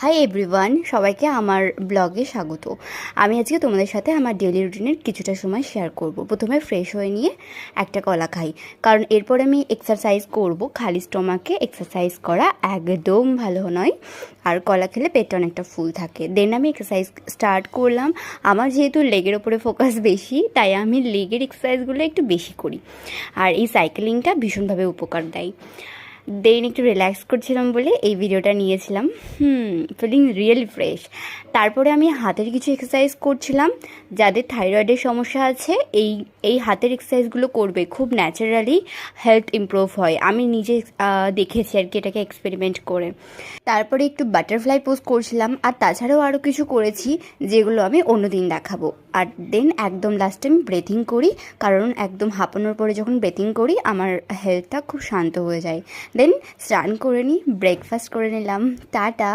Hi everyone, সবাইকে আমার ব্লগে স্বাগত। আমি আজকে তোমাদের সাথে আমার ডেইলি রুটিনের কিছুটা সময় শেয়ার করব। প্রথমে ফ্রেশ হয়ে নিয়ে একটা কলা খাই, কারণ এরপর আমি এক্সারসাইজ করব। খালি স্টোমাকে এক্সারসাইজ করা একদম ভালো নয়, আর কলা খেলে পেটটা অনেকটা ফুল থাকে। দেন আমি এক্সারসাইজ স্টার্ট করলাম। আমার যেহেতু লেগের ওপরে ফোকাস বেশি, তাই আমি লেগের এক্সারসাইজগুলো একটু বেশি করি, আর এই সাইকেলিংটা ভীষণভাবে উপকার দেয়। দেন একটু রিল্যাক্স করছিলাম বলে এই ভিডিওটা নিয়েছিলাম। Feeling really fresh. তারপরে আমি হাতের কিছু এক্সারসাইজ করছিলাম। যাদের থাইরয়েডের সমস্যা আছে, এই এই হাতের এক্সারসাইজগুলো করবে, খুব ন্যাচারালি হেলথ ইমপ্রুভ হয়। আমি নিজে দেখেছি আর কি, এটাকে এক্সপেরিমেন্ট করে। তারপরে একটু বাটারফ্লাই পোজ করছিলাম, আর তাছাড়াও আরও কিছু করেছি যেগুলো আমি অন্য দিন দেখাবো। আর দেন একদম লাস্টে আমি ব্রেথিং করি, কারণ একদম হাঁপানোর পরে যখন ব্রেথিং করি আমার হেলথটা খুব শান্ত হয়ে যায়। দেন স্নান করে নিই, ব্রেকফাস্ট করে নিলাম। টাটা।